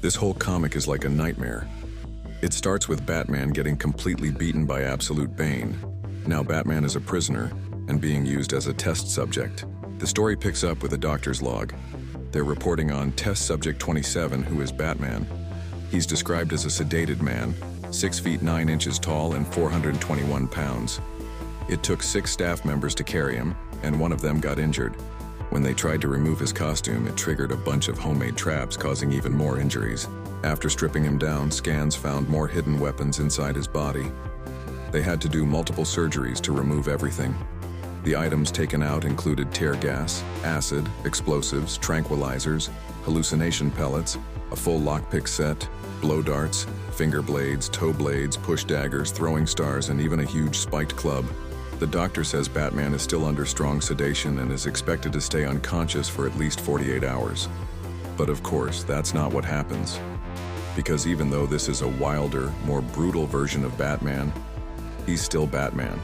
This whole comic is like a nightmare. It starts with Batman getting completely beaten by Absolute Bane. Now Batman is a prisoner and being used as a test subject. The story picks up with a doctor's log. They're reporting on test subject 27, who is Batman. He's described as a sedated man, 6 feet 9 inches tall and 421 pounds. It took 6 staff members to carry him, and one of them got injured. When they tried to remove his costume, it triggered a bunch of homemade traps, causing even more injuries. After stripping him down, scans found more hidden weapons inside his body. They had to do multiple surgeries to remove everything. The items taken out included tear gas, acid, explosives, tranquilizers, hallucination pellets, a full lockpick set, blow darts, finger blades, toe blades, push daggers, throwing stars, and even a huge spiked club. The doctor says Batman is still under strong sedation and is expected to stay unconscious for at least 48 hours. But of course, that's not what happens. Because even though this is a wilder, more brutal version of Batman, he's still Batman.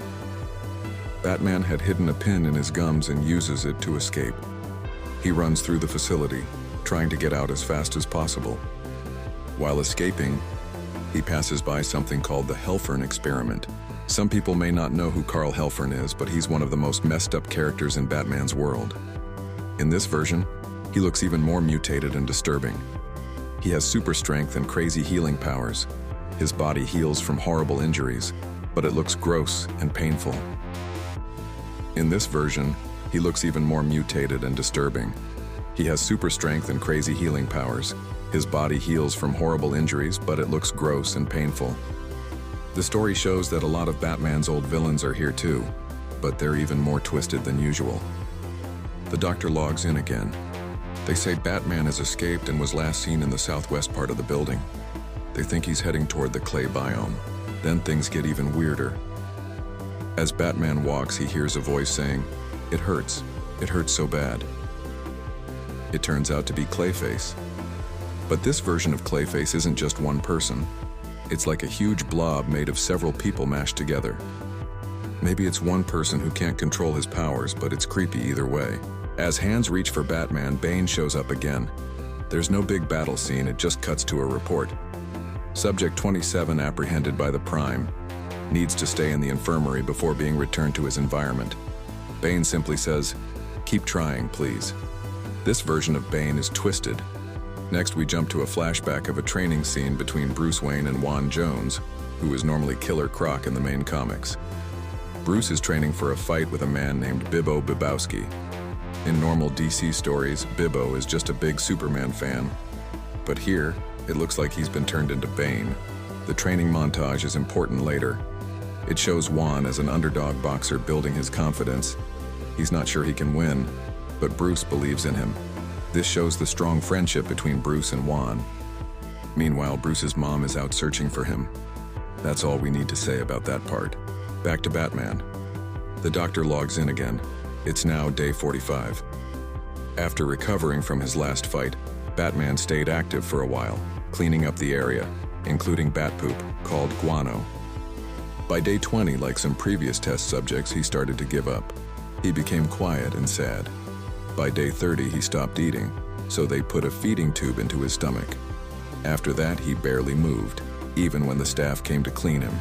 Batman had hidden a pin in his gums and uses it to escape. He runs through the facility, trying to get out as fast as possible. While escaping, he passes by something called the Helfern experiment. Some people may not know who Carl Helfern is, but he's one of the most messed up characters in Batman's world. In this version, he looks even more mutated and disturbing. He has super strength and crazy healing powers. His body heals from horrible injuries, but it looks gross and painful. In this version, he looks even more mutated and disturbing. He has super strength and crazy healing powers. His body heals from horrible injuries, but it looks gross and painful. The story shows that a lot of Batman's old villains are here too, but they're even more twisted than usual. The doctor logs in again. They say Batman has escaped and was last seen in the southwest part of the building. They think he's heading toward the clay biome. Then things get even weirder. As Batman walks, he hears a voice saying, "It hurts. It hurts so bad." It turns out to be Clayface. But this version of Clayface isn't just one person. It's like a huge blob made of several people mashed together. Maybe it's one person who can't control his powers, but it's creepy either way. As hands reach for Batman, Bane shows up again. There's no big battle scene, it just cuts to a report. Subject 27, apprehended by the Prime, needs to stay in the infirmary before being returned to his environment. Bane simply says, "Keep trying, please." This version of Bane is twisted. Next, we jump to a flashback of a training scene between Bruce Wayne and Waylon Jones, who is normally Killer Croc in the main comics. Bruce is training for a fight with a man named Bibbo Bibowski. In normal DC stories, Bibbo is just a big Superman fan. But here, it looks like he's been turned into Bane. The training montage is important later. It shows Juan as an underdog boxer building his confidence. He's not sure he can win, but Bruce believes in him. This shows the strong friendship between Bruce and Juan. Meanwhile, Bruce's mom is out searching for him. That's all we need to say about that part. Back to Batman. The doctor logs in again. It's now day 45. After recovering from his last fight, Batman stayed active for a while, cleaning up the area, including bat poop, called guano. By day 20, like some previous test subjects, he started to give up. He became quiet and sad. By day 30, he stopped eating, so they put a feeding tube into his stomach. After that, he barely moved, even when the staff came to clean him.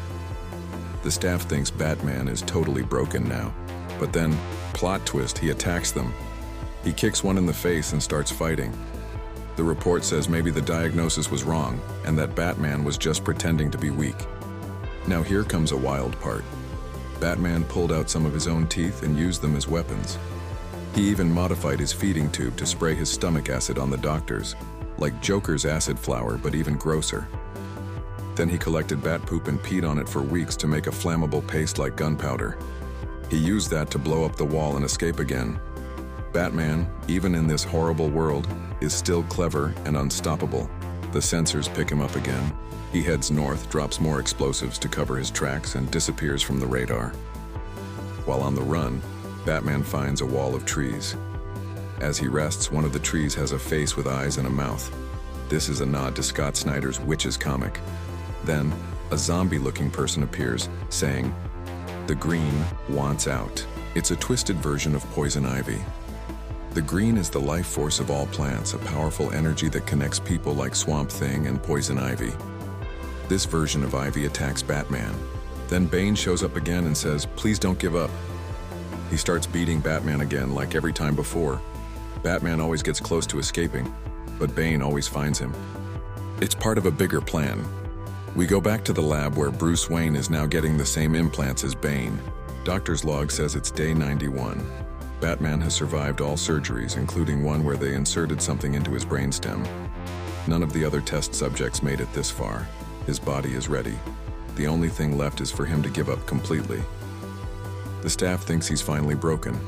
The staff thinks Batman is totally broken now, but then, plot twist, he attacks them. He kicks one in the face and starts fighting. The report says maybe the diagnosis was wrong, and that Batman was just pretending to be weak. Now here comes a wild part. Batman pulled out some of his own teeth and used them as weapons. He even modified his feeding tube to spray his stomach acid on the doctors, like Joker's acid flower, but even grosser. Then he collected bat poop and peed on it for weeks to make a flammable paste like gunpowder. He used that to blow up the wall and escape again. Batman, even in this horrible world, is still clever and unstoppable. The sensors pick him up again. He heads north, drops more explosives to cover his tracks, and disappears from the radar. While on the run, Batman finds a wall of trees. As he rests, one of the trees has a face with eyes and a mouth. This is a nod to Scott Snyder's Witches comic. Then, a zombie-looking person appears, saying, "The green wants out." It's a twisted version of Poison Ivy. The The green is the life force of all plants, a powerful energy that connects people like Swamp Thing and Poison Ivy. This version of Ivy attacks Batman. Then Bane shows up again and says, "Please don't give up." He starts beating Batman again like every time before. Batman always gets close to escaping, but Bane always finds him. It's part of a bigger plan. We go back to the lab where Bruce Wayne is now getting the same implants as Bane. Doctor's log says it's day 91. Batman has survived all surgeries, including one where they inserted something into his brainstem. None of the other test subjects made it this far. His body is ready. The only thing left is for him to give up completely. The staff thinks he's finally broken,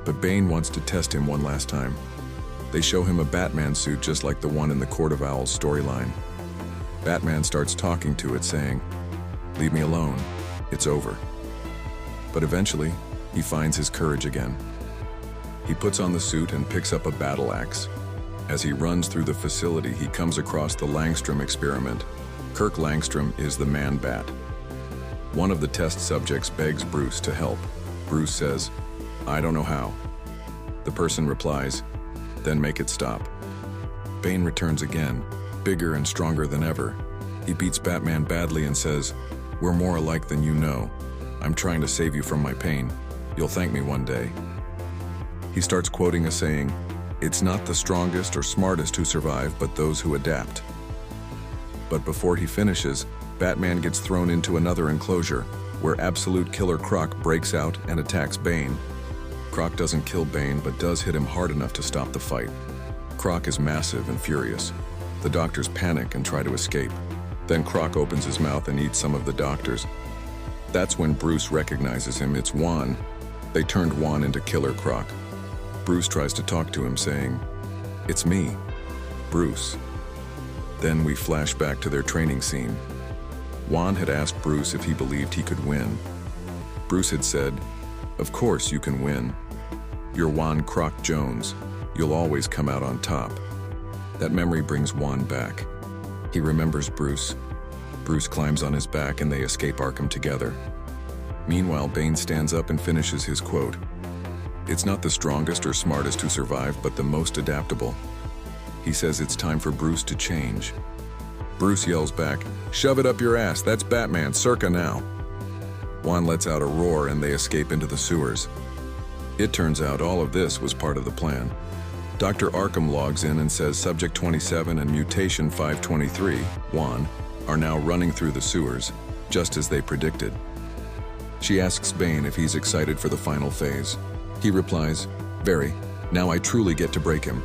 but Bane wants to test him one last time. They show him a Batman suit just like the one in the Court of Owls storyline. Batman starts talking to it, saying, "Leave me alone, it's over." But eventually, he finds his courage again. He puts on the suit and picks up a battle axe. As he runs through the facility, he comes across the Langstrom experiment. Kirk Langstrom is the Man-Bat. One of the test subjects begs Bruce to help. Bruce says, "I don't know how." The person replies, "Then make it stop." Bane returns again, bigger and stronger than ever. He beats Batman badly and says, "We're more alike than you know. I'm trying to save you from my pain. You'll thank me one day." He starts quoting a saying, "It's not the strongest or smartest who survive, but those who adapt." But before he finishes, Batman gets thrown into another enclosure, where Absolute Killer Croc breaks out and attacks Bane. Croc doesn't kill Bane, but does hit him hard enough to stop the fight. Croc is massive and furious. The doctors panic and try to escape. Then Croc opens his mouth and eats some of the doctors. That's when Bruce recognizes him. It's Juan. They turned Juan into Killer Croc. Bruce tries to talk to him, saying, "It's me, Bruce." Then we flash back to their training scene. Juan had asked Bruce if he believed he could win. Bruce had said, "Of course you can win. You're Juan Croc Jones. You'll always come out on top." That memory brings Juan back. He remembers Bruce. Bruce climbs on his back and they escape Arkham together. Meanwhile, Bane stands up and finishes his quote. "It's not the strongest or smartest who survive, but the most adaptable." He says it's time for Bruce to change. Bruce yells back, "Shove it up your ass, that's Batman, circa now." Juan lets out a roar and they escape into the sewers. It turns out all of this was part of the plan. Dr. Arkham logs in and says Subject 27 and Mutation 523, Juan, are now running through the sewers, just as they predicted. She asks Bane if he's excited for the final phase. He replies, "Very. Now I truly get to break him."